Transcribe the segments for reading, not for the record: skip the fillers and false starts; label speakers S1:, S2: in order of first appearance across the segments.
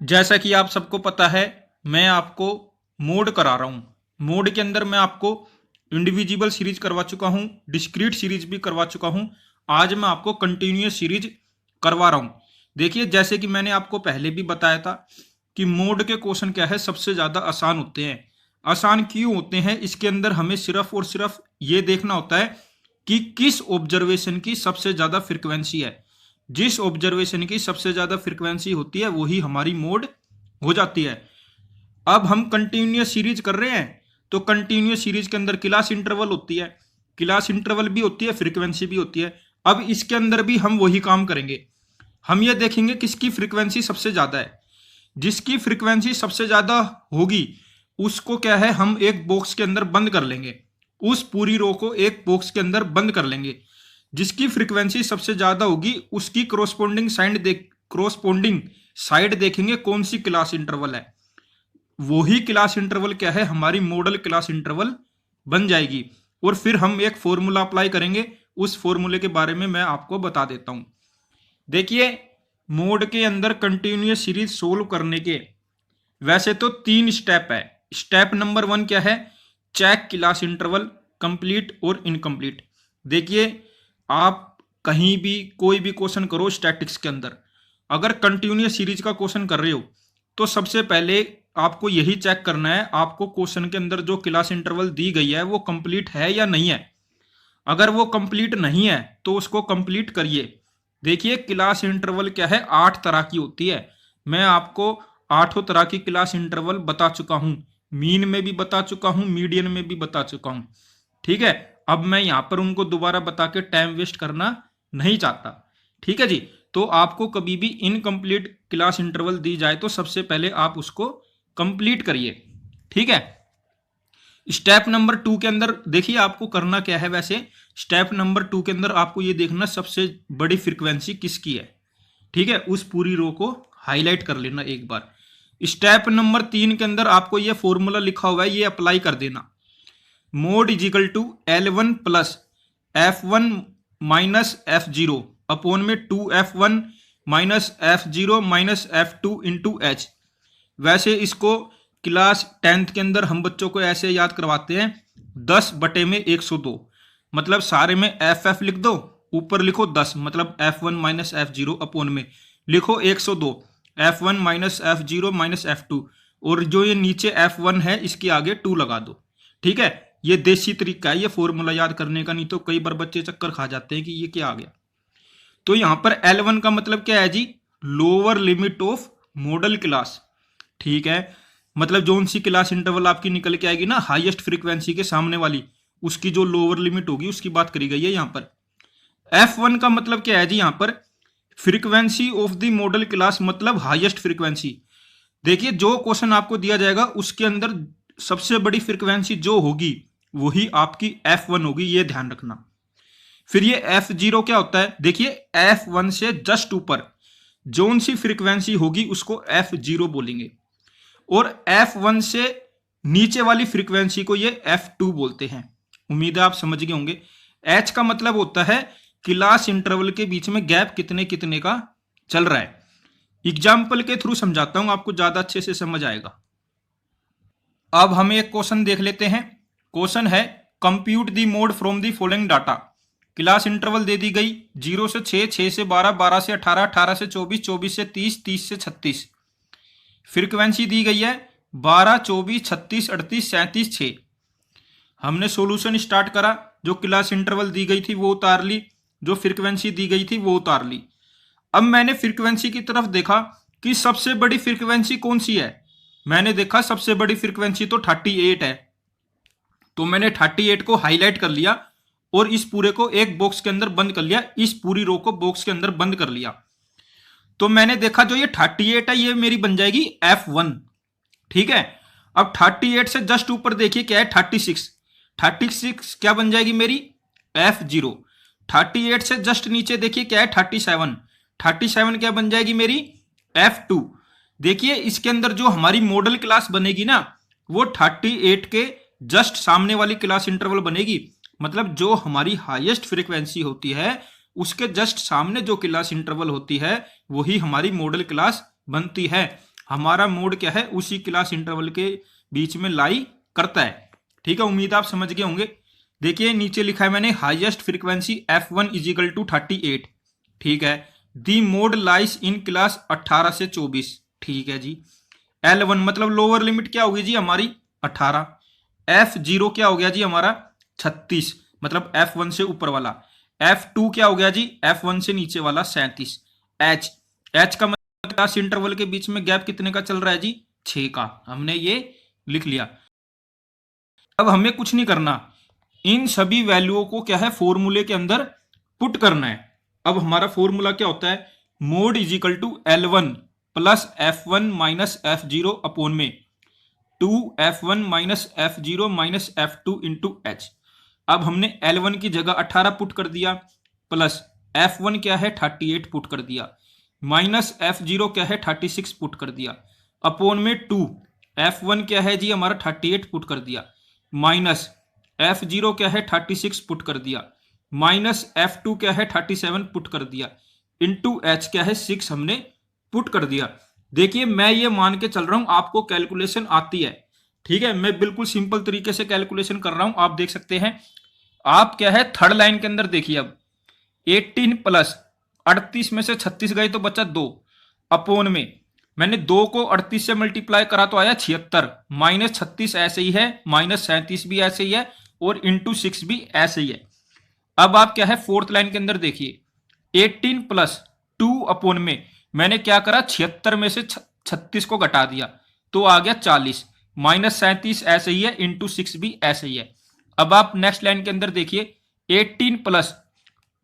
S1: जैसा कि आप सबको पता है, मैं आपको मोड करा रहा हूँ। मोड के अंदर मैं आपको इंडिविजुअल सीरीज करवा चुका हूँ, डिस्क्रीट सीरीज भी करवा चुका हूँ। आज मैं आपको कंटिन्यूअस सीरीज करवा रहा हूँ। देखिए, जैसे कि मैंने आपको पहले भी बताया था कि मोड के क्वेश्चन क्या है, सबसे ज़्यादा आसान होते हैं। आसान क्यों होते हैं? इसके अंदर हमें सिर्फ और सिर्फ ये देखना होता है कि किस ऑब्जर्वेशन की सबसे ज़्यादा फ्रिक्वेंसी है। जिस ऑब्जर्वेशन की सबसे ज्यादा फ्रीक्वेंसी होती है वही हमारी मोड हो जाती है। अब हम कंटिन्यूअस सीरीज कर रहे हैं, तो कंटिन्यूअस सीरीज के अंदर क्लास इंटरवल होती है, क्लास इंटरवल भी होती है, फ्रीक्वेंसी भी होती है। अब इसके अंदर भी हम वही काम करेंगे। हम ये देखेंगे किसकी फ्रीक्वेंसी सबसे ज्यादा है। जिसकी फ्रीक्वेंसी सबसे ज्यादा होगी उसको क्या है, हम एक बॉक्स के अंदर बंद कर लेंगे। उस पूरी रो को एक बॉक्स के अंदर बंद कर लेंगे। जिसकी फ्रीक्वेंसी सबसे ज्यादा होगी उसकी कोरोस्पोंडिंग साइड देखेंगे कौन सी क्लास इंटरवल है। वही क्लास इंटरवल क्या है, हमारी मॉडल क्लास इंटरवल बन जाएगी। और फिर हम एक फॉर्मूला अप्लाई करेंगे। उस फॉर्मूले के बारे में मैं आपको बता देता हूं। देखिए, मोड के अंदर कंटिन्यूअस सीरीज सोल्व करने के वैसे तो 3 स्टेप है। स्टेप नंबर 1 क्या है? चेक क्लास इंटरवल कंप्लीट और इनकम्प्लीट। देखिए, आप कहीं भी कोई भी क्वेश्चन करो स्टैटिक्स के अंदर, अगर कंटिन्यूअस सीरीज का क्वेश्चन कर रहे हो तो सबसे पहले आपको यही चेक करना है आपको क्वेश्चन के अंदर जो क्लास इंटरवल दी गई है वो कंप्लीट है या नहीं है। अगर वो कंप्लीट नहीं है तो उसको कंप्लीट करिए। देखिए, क्लास इंटरवल क्या है, 8 तरह की होती है। मैं आपको 8 तरह की क्लास इंटरवल बता चुका हूं। मीन में भी बता चुका हूं, मीडियन में भी बता चुका हूं। ठीक है, अब मैं यहां पर उनको दोबारा बता के टाइम वेस्ट करना नहीं चाहता। ठीक है जी, तो आपको कभी भी इनकम्प्लीट क्लास इंटरवल दी जाए तो सबसे पहले आप उसको कंप्लीट करिए। ठीक है, स्टेप नंबर 2 के अंदर देखिए आपको करना क्या है। वैसे स्टेप नंबर 2 के अंदर आपको ये देखना सबसे बड़ी फ्रीक्वेंसी किसकी है। ठीक है, उस पूरी रो को हाईलाइट कर लेना एक बार। स्टेप नंबर 3 के अंदर आपको ये फॉर्मूला लिखा हुआ है, ये अप्लाई कर देना। Mode is equal to L1 plus F1 minus F0 upon में 2F1 minus F0 minus F2 into H. वैसे इसको क्लास 10th के अंदर हम बच्चों को ऐसे याद करवाते हैं, 10 बटे में 102। मतलब सारे में FF लिख दो, ऊपर लिखो 10, मतलब F1 माइनस F0 अपॉन में लिखो 102 F1 minus F0 minus F2। और जो ये नीचे F1 है इसके आगे 2 लगा दो। ठीक है, ये देसी तरीका है ये फॉर्मूला याद करने का, नहीं तो कई बार बच्चे चक्कर खा जाते हैं कि ये क्या आ गया। तो यहां पर L1 का मतलब क्या है जी? Lower limit of modal class. ठीक है, मतलब जो सी क्लास इंटरवल आपकी निकल के आएगी ना हाईएस्ट फ्रीक्वेंसी के सामने वाली, उसकी जो लोअर लिमिट होगी उसकी बात करी गई है यहां पर। F1 का मतलब क्या है जी? यहां पर frequency of the model class, मतलब हाईएस्ट फ्रीक्वेंसी। देखिए, जो क्वेश्चन आपको दिया जाएगा उसके अंदर सबसे बड़ी फ्रीक्वेंसी जो होगी वही आपकी F1 होगी, ये ध्यान रखना। फिर ये F0 क्या होता है? देखिए, F1 से जस्ट ऊपर जोन सी फ्रीक्वेंसी होगी उसको F0 बोलेंगे, और F1 से नीचे वाली फ्रीक्वेंसी को ये F2 बोलते हैं। उम्मीद है आप समझ गए होंगे। H का मतलब होता है क्लास इंटरवल के बीच में गैप कितने कितने का चल रहा है। एग्जाम्पल के थ्रू समझाता हूं, आपको ज्यादा अच्छे से समझ आएगा। अब हम एक क्वेश्चन देख लेते हैं। क्वेश्चन है compute the mode from the following data. Class interval दे दी गई 0 से 6, 6 से 12, 12 से 18, 18 से 24, 24 से 30, 30 से 36। फ्रीक्वेंसी दी गई है 12, 24, 36, 38, 37, 6। हमने सॉल्यूशन स्टार्ट करा, जो क्लास इंटरवल दी गई थी वो उतार ली, जो फ्रीक्वेंसी दी गई थी वो उतार ली। अब मैंने फ्रीक्वेंसी की तरफ देखा कि सबसे बड़ी फ्रीक्वेंसी कौन सी है। मैंने देखा सबसे बड़ी फ्रीक्वेंसी तो 38 है, तो मैंने 38 को हाईलाइट कर लिया और इस पूरे को एक बॉक्स के अंदर बंद कर लिया, इस पूरी रो को बॉक्स के अंदर बंद कर लिया। तो मैंने देखा जो ये 38 है ये मेरी बन जाएगी F1। ठीक है, अब 38 से जस्ट ऊपर देखिए क्या है, 36। 36 क्या बन जाएगी मेरी? F0। 38 से जस्ट नीचे देखिए क्या है, 37। 37 क्या बन जाएगी मेरी? F2। देखिए, इसके अंदर जो हमारी मॉडल क्लास बनेगी ना वो 38 के जस्ट सामने वाली क्लास इंटरवल बनेगी। मतलब जो हमारी हाईएस्ट फ्रीक्वेंसी होती है उसके जस्ट सामने जो क्लास इंटरवल होती है वही हमारी मॉडल क्लास बनती है। हमारा मोड क्या है, उसी क्लास इंटरवल के बीच में लाई करता है। ठीक है, उम्मीद आप समझ गए होंगे। देखिए नीचे लिखा है मैंने highest frequency F1 is equal to 38। ठीक है, दी मोड लाइस इन क्लास 18 से 24। ठीक है जी। L1 मतलब लोअर लिमिट क्या होगी जी हमारी 18। F0 क्या हो गया जी हमारा 36, मतलब F1 से ऊपर वाला। F2 क्या हो गया जी F1 से नीचे वाला 37। H का मतलब क्लास इंटरवल के बीच में गैप कितने का चल रहा है जी 6 का, हमने ये लिख लिया। अब हमें कुछ नहीं करना, इन सभी वैल्यूओं को क्या है फॉर्मूले के अंदर पुट करना है। अब हमारा फॉर्मूला क्या होता है, mode is equal to L1 plus F1 minus F0 upon में 2F1 minus F0 minus F2 into H। अब हमने L1 की जगह 18 पुट कर दिया, प्लस F1 क्या है 38 पुट कर दिया, माइनस F0 क्या है 36 पुट कर दिया, अपॉन में 2 F1 क्या है जी हमारा 38 पुट कर दिया, माइनस F0 क्या है 36 पुट कर दिया, माइनस F2 क्या है 37 पुट कर दिया, इंटू H क्या है 6 हमने पुट कर दिया। देखिए मैं ये मान के चल रहा हूं आपको कैलकुलेशन आती है। ठीक है, मैं बिल्कुल सिंपल तरीके से कैलकुलेशन कर रहा हूं, आप देख सकते हैं। आप क्या है थर्ड लाइन के अंदर देखिए, अब 18 प्लस 38 में से 36 गए तो बचा 2, अपोन में मैंने 2 को 38 से मल्टीप्लाई करा तो आया 76, माइनस 36 ऐसे ही है, माइनस 37 भी ऐसे ही है, और इंटू 6 भी ऐसे ही है। अब आप क्या है फोर्थ लाइन के अंदर देखिए, 18 प्लस 2 अपोन में मैंने क्या करा 76 में से 36 को घटा दिया तो आ गया 40, माइनस 37 ऐसे ही है, इंटू 6 भी ऐसे ही है। अब आप नेक्स्ट लाइन के अंदर देखिए, 18 प्लस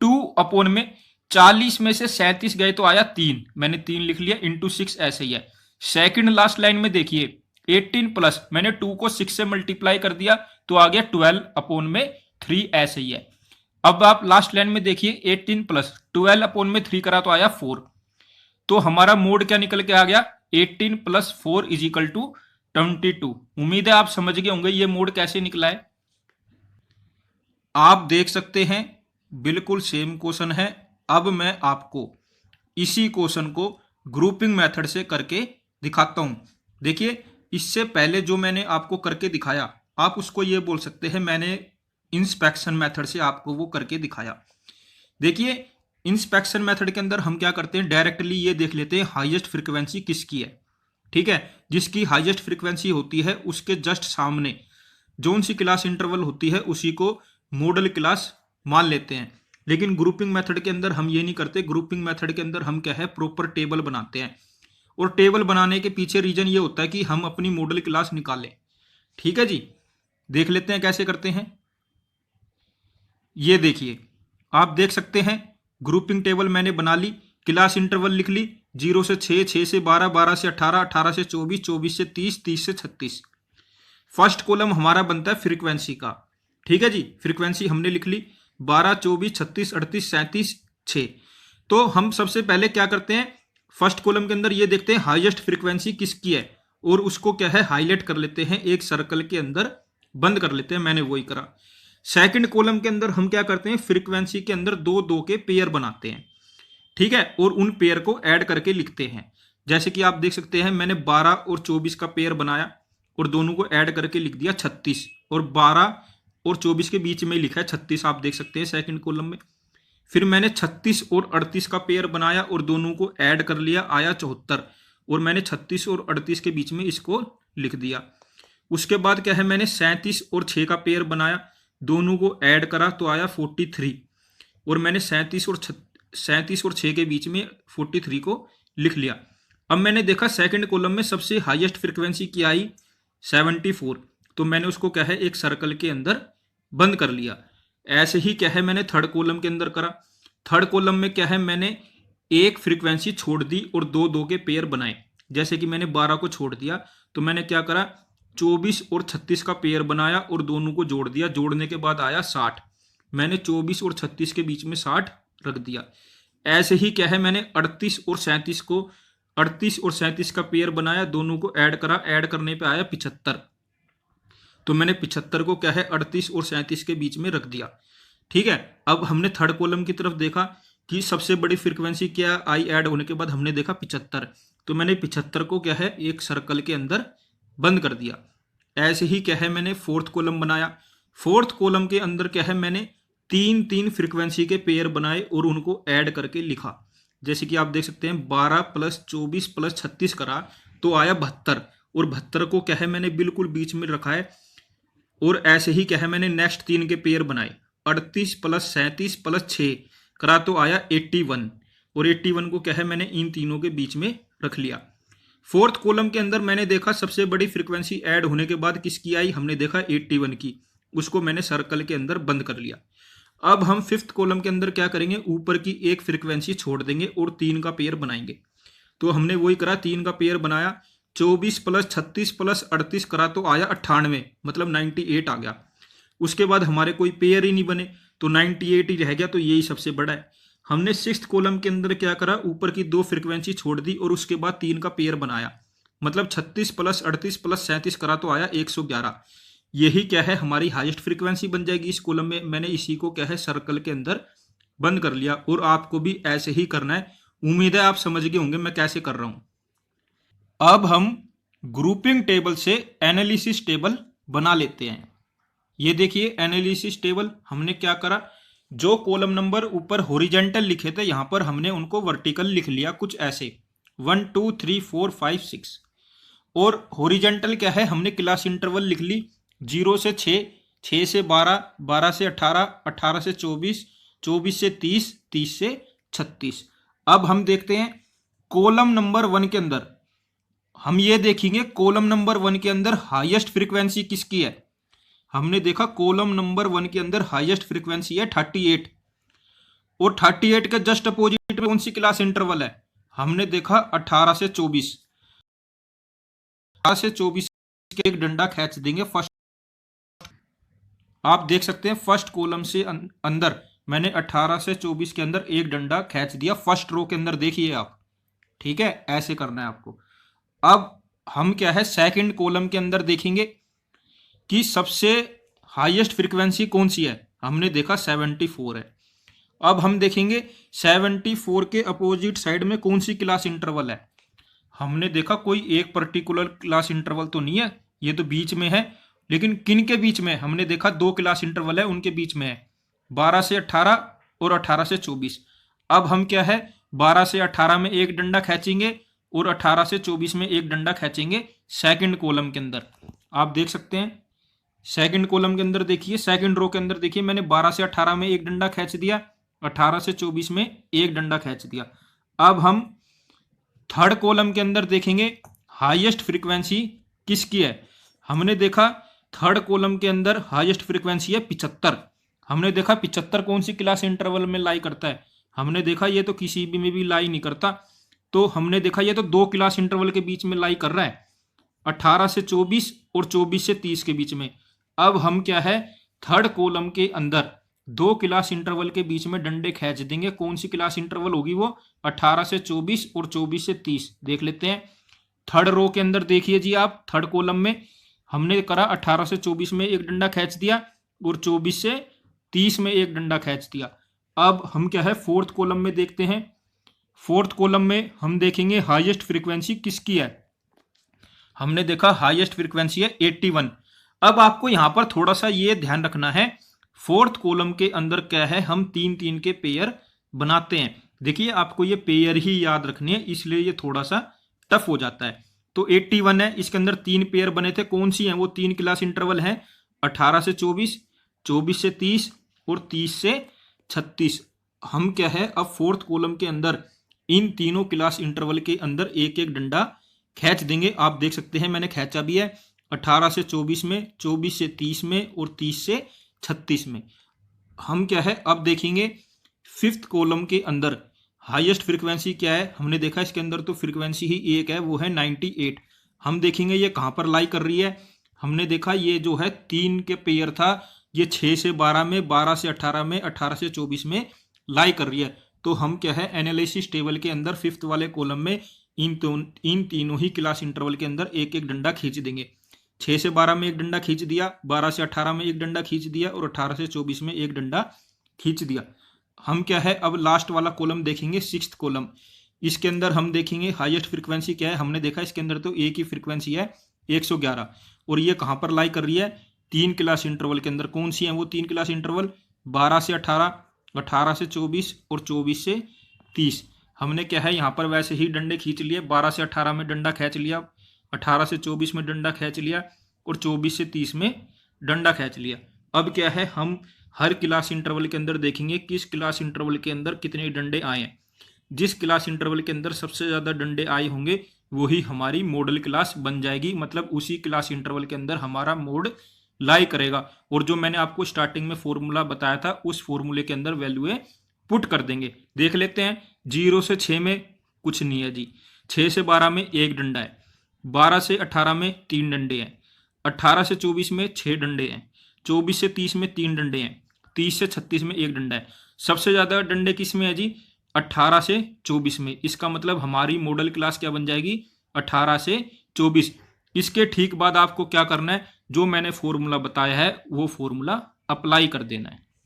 S1: 2 अपोन में 40 में से 37 गए तो आया 3, मैंने 3 लिख लिया, इंटू 6 ऐसे ही है। सेकंड लास्ट लाइन में देखिए, 18 प्लस मैंने 2 को 6 से मल्टीप्लाई कर दिया तो आ गया 12 अपोन में 3 ऐसे ही है। अब आप लास्ट लाइन में देखिए, 18 प्लस 12 अपोन में 3 करा तो आया 4, तो हमारा मोड क्या निकल के आ गया 18 प्लस 4 इज इक्वल टू 22। उम्मीद है आप समझ गए होंगे ये मोड कैसे निकला है। आप देख सकते हैं बिल्कुल सेम क्वेश्चन है। अब मैं आपको इसी क्वेश्चन को ग्रुपिंग मेथड से करके दिखाता हूं। देखिए इससे पहले जो मैंने आपको करके दिखाया, आप उसको ये बोल सकते हैं मैंने इंस्पेक्शन मेथड से आपको वो करके दिखाया। देखिए इंस्पेक्शन मेथड के अंदर हम क्या करते हैं, डायरेक्टली ये देख लेते हैं हाईएस्ट फ्रीक्वेंसी किसकी है। ठीक है, जिसकी हाईएस्ट फ्रीक्वेंसी होती है उसके जस्ट सामने जोन सी क्लास इंटरवल होती है उसी को मॉडल क्लास मान लेते हैं। लेकिन ग्रुपिंग मेथड के अंदर हम ये नहीं करते। ग्रुपिंग मेथड के अंदर हम क्या है प्रॉपर टेबल बनाते हैं, और टेबल बनाने के पीछे रीजन ये होता है कि हम अपनी मॉडल क्लास निकालें। ठीक है जी, देख लेते हैं कैसे करते हैं। ये देखिए आप देख सकते हैं ग्रुपिंग टेबल मैंने बना ली, क्लास इंटरवल लिख ली 0 से 6, 6 से 12, 12 से 18, 18 से 24, 24 से 30, 30 से 36। फर्स्ट कॉलम हमारा बनता है फ्रीक्वेंसी का। ठीक है जी, फ्रीक्वेंसी हमने लिख ली 12, 24, 36, 38, 37, 6। तो हम सबसे पहले क्या करते हैं, फर्स्ट कॉलम के अंदर ये देखते हैं हाईएस्ट फ्रीक्वेंसी किसकी है, और उसको क्या है हाईलाइट कर लेते हैं, एक सर्कल के अंदर बंद कर लेते हैं। मैंने वही करा। सेकंड कॉलम के अंदर हम क्या करते हैं, फ्रीक्वेंसी के अंदर 2 2 के पेयर बनाते हैं। ठीक है, और उन पेयर को ऐड करके लिखते हैं। जैसे कि आप देख सकते हैं मैंने 12 और 24 का पेयर बनाया और दोनों को ऐड करके लिख दिया 36, और 12 और 24 के बीच में लिखा है 36, आप देख सकते हैं सेकंड कॉलम में। फिर मैंने 36 और 38 का पेयर बनाया और दोनों को ऐड कर लिया, आया 74, और मैंने 36 और 38 के बीच में इसको लिख दिया। उसके बाद क्या है, मैंने 37 और 6 का पेयर बनाया, दोनों को ऐड करा तो आया 43, और मैंने 37 और 6 के बीच में 43 को लिख लिया। अब मैंने देखा सेकंड कॉलम में सबसे हाईएस्ट फ्रीक्वेंसी की आई 74, तो मैंने उसको क्या है एक सर्कल के अंदर बंद कर लिया। ऐसे ही क्या है मैंने थर्ड कॉलम के अंदर करा। थर्ड कॉलम में क्या है मैंने एक फ्रीक्वेंसी छोड़ दी और 2 2 के पेयर बनाए। जैसे कि मैंने 12 को छोड़ दिया तो मैंने क्या करा 24 और 36 का पेयर बनाया और दोनों को जोड़ दिया, जोड़ने के बाद आया 60, मैंने 24 और 36 के बीच में 60 रख दिया। ऐसे ही क्या है मैंने 38 और 37 का पेयर बनाया, दोनों को ऐड करा, ऐड करने पे आया 75, तो मैंने 75 को क्या है 38 और 37 के बीच में रख दिया। ठीक है, अब हमने थर्ड कॉलम की तरफ देखा कि सबसे बड़ी फ्रीक्वेंसी क्या आई, ऐड होने के बाद हमने देखा 75, तो मैंने 75 को क्या है एक सर्कल के अंदर बंद कर दिया। ऐसे ही क्या है मैंने फोर्थ कॉलम बनाया। फोर्थ कॉलम के अंदर क्या है मैंने तीन तीन फ्रीक्वेंसी के पेयर बनाए और उनको ऐड करके लिखा। जैसे कि आप देख सकते हैं 12 + 24 + 36 करा तो आया 72, और 72 को क्या है मैंने बिल्कुल बीच में रखा है। और ऐसे ही क्या है मैंने नेक्स्ट तीन के पेयर बनाए, 38 + 37 + 6 करा तो आया 81, और 81 को क्या है मैंने इन तीनों के बीच में रख लिया। फोर्थ कॉलम के अंदर मैंने देखा सबसे बड़ी फ्रीक्वेंसी ऐड होने के बाद किसकी आई, हमने देखा 81 की, उसको मैंने सर्कल के अंदर बंद कर लिया। अब हम फिफ्थ कॉलम के अंदर क्या करेंगे, ऊपर की एक फ्रीक्वेंसी छोड़ देंगे और तीन का पेयर बनाएंगे। तो हमने वही करा, तीन का पेयर बनाया, 24 + 36 + 38 करा तो आया 98, मतलब 98 आ गया। उसके बाद हमारे कोई पेयर ही नहीं बने तो 98 ही रह गया, तो यही सबसे बड़ा है। हमने सिक्स्थ कॉलम के अंदर क्या करा, ऊपर की दो फ्रीक्वेंसी छोड़ दी और उसके बाद तीन का पेयर बनाया, मतलब 36 + 38 + 37 करा तो आया 111। यही क्या है हमारी हाईएस्ट फ्रीक्वेंसी बन जाएगी इस कॉलम में। मैंने इसी को क्या है सर्कल के अंदर बंद कर लिया, और आपको भी ऐसे ही करना है। उम्मीद है आप समझ गए होंगे मैं कैसे कर रहा हूं। अब हम ग्रुपिंग टेबल से एनालिसिस टेबल बना लेते हैं। ये देखिए एनालिसिस टेबल हमने क्या करा, जो कॉलम नंबर ऊपर हॉरिजेंटल लिखे थे यहां पर हमने उनको वर्टिकल लिख लिया कुछ ऐसे 1 2 3 4 5 6। और हॉरिजेंटल क्या है, हमने क्लास इंटरवल लिख ली 0 से 6, 6 से 12, 12 से 18, 18 से 24, 24 से 30, 30 से 36। अब हम देखते हैं कॉलम नंबर 1 के अंदर, हम ये देखेंगे कॉलम नंबर 1 के अंदर हाईएस्ट फ्रीक्वेंसी किसकी है। हमने देखा कॉलम नंबर 1 के अंदर हाईएस्ट फ्रीक्वेंसी है 38, और 38 के जस्ट अपोजिट में कौन सी क्लास इंटरवल है, हमने देखा 18 से 24। 18 से 24 के एक डंडा खींच देंगे फर्स्ट। आप देख सकते हैं फर्स्ट कॉलम से अंदर मैंने 18 से 24 के अंदर एक डंडा खींच दिया फर्स्ट रो के अंदर, देखिए आप, ठीक है, ऐसे करना है आपको। अब हम क्या है सेकंड कॉलम के अंदर देखेंगे कि सबसे हाईएस्ट फ्रीक्वेंसी कौन सी है, हमने देखा 74 है। अब हम देखेंगे 74 के अपोजिट साइड में कौन सी क्लास इंटरवल है, हमने देखा कोई एक पर्टिकुलर क्लास इंटरवल तो नहीं है, ये तो बीच में है। लेकिन किन के बीच में, हमने देखा दो क्लास इंटरवल है उनके बीच में है, 12 से 18 और 18 से 24। अब हम क्या है 12 से 18 में एक डंडा खींचेंगे और 18 से 24 में एक डंडा खींचेंगे सेकंड कॉलम के अंदर। आप देख सकते हैं सेकंड कॉलम के अंदर देखिए, सेकंड रो के अंदर देखिए, मैंने 12 से 18 में एक डंडा खींच दिया, 18 से 24 में एक डंडा खींच दिया। अब हम थर्ड कॉलम के अंदर देखेंगे हाईएस्ट फ्रीक्वेंसी किसकी है, हमने देखा थर्ड कॉलम के अंदर हाईएस्ट फ्रीक्वेंसी है 75। हमने देखा 75 कौन सी क्लास इंटरवल में लाई करता है, हमने देखा ये तो किसी भी में भी लाई नहीं करता। तो हमने देखा ये तो दो क्लास इंटरवल के बीच में लाई कर रहा है, 18 से 24 और 24 से 30 के बीच में। अब हम क्या है थर्ड कॉलम के अंदर दो क्लास इंटरवल के बीच में डंडे खींच देंगे, कौन सी क्लास इंटरवल होगी वो, 18 से 24 और 24 से 30। देख लेते हैं थर्ड रो के अंदर, देखिए जी आप थर्ड कॉलम में हमने करा 18 से 24 में एक डंडा खींच दिया और 24 से 30 में एक डंडा खींच दिया। अब हम क्या है फोर्थ कॉलम में देखते हैं, फोर्थ कॉलम में हम देखेंगे हाईएस्ट फ्रीक्वेंसी किसकी है, हमने देखा हाईएस्ट फ्रीक्वेंसी है 81। अब आपको यहां पर थोड़ा सा ये ध्यान रखना है, फोर्थ कॉलम के अंदर क्या है हम तीन तीन के पेयर बनाते हैं। देखिए आपको ये पेयर ही याद रखने हैं, इसलिए ये थोड़ा सा टफ हो जाता है। तो 81 है, इसके अंदर तीन पेयर बने थे, कौन सी हैं वो तीन क्लास इंटरवल हैं, 18 से 24, 24 से 30 और 30 से 36। हम क्या है अब फोर्थ कॉलम के अंदर इन तीनों क्लास इंटरवल के अंदर एक एक डंडा खींच देंगे। आप देख सकते हैं मैंने खींचा भी है, 18 से 24 में, 24 से 30 में और 30 से 36 में। हम क्या है अब देखेंगे फिफ्थ कॉलम के अंदर हाईएस्ट फ्रीक्वेंसी क्या है, हमने देखा इसके अंदर तो फ्रीक्वेंसी ही एक है, वो है 98। हम देखेंगे ये कहां पर लाई कर रही है, हमने देखा ये जो है तीन के पेयर था, ये 6 से 12 में, 12 से 18 में, 18 से 24 में लाई कर रही है। तो हम क्या है एनालिसिस टेबल के अंदर फिफ्थ वाले कॉलम में इन तीनों ही क्लास इंटरवल के अंदर एक एक डंडा खींच देंगे। 6 से 12 में एक डंडा खींच दिया, 12 से 18 में एक डंडा खींच दिया और 18 से 24 में एक डंडा खींच दिया। हम क्या है अब लास्ट वाला कॉलम देखेंगे सिक्स्थ कॉलम। इसके अंदर हम देखेंगे हाईएस्ट फ्रीक्वेंसी क्या है। हमने देखा इसके अंदर तो एक ही फ्रीक्वेंसी है 111, और ये कहाँ पर लाई कर रही है, 3 क्लास इंटरवल के अंदर। कौन सी है वो 3 क्लास इंटरवल, 12 से 18, 18 से 24 और 24 से 30। हमने क्या है यहाँ पर वैसे ही डंडे खींच लिए, 12 से 18 में डंडा खींच लिया, 18 से 24 में डंडा खींच लिया और 24 से 30 में डंडा खींच लिया। अब क्या है, हम हर क्लास इंटरवल के अंदर देखेंगे किस क्लास इंटरवल के अंदर कितने डंडे आए हैं। जिस क्लास इंटरवल के अंदर सबसे ज़्यादा डंडे आए होंगे वही हमारी मॉडल क्लास बन जाएगी, मतलब उसी क्लास इंटरवल के अंदर हमारा मोड लाई करेगा। और जो मैंने आपको स्टार्टिंग में फॉर्मूला बताया था उस फॉर्मूले के अंदर वैल्यूएं पुट कर देंगे। देख लेते हैं, 0 से 6 में कुछ नहीं है जी, 6 से 12 में एक डंडा है, 12 से 18 में 3 डंडे हैं, 18 से 24 में 6 डंडे हैं, 24 से 30 में 3 डंडे हैं, 30 से 36 में एक डंडा है। सबसे ज़्यादा डंडे किस में है जी, 18 से 24 में। इसका मतलब हमारी मॉडल क्लास क्या बन जाएगी, 18 से 24। इसके ठीक बाद आपको क्या करना है, जो मैंने फॉर्मूला बताया है वो फॉर्मूला अप्लाई कर देना है।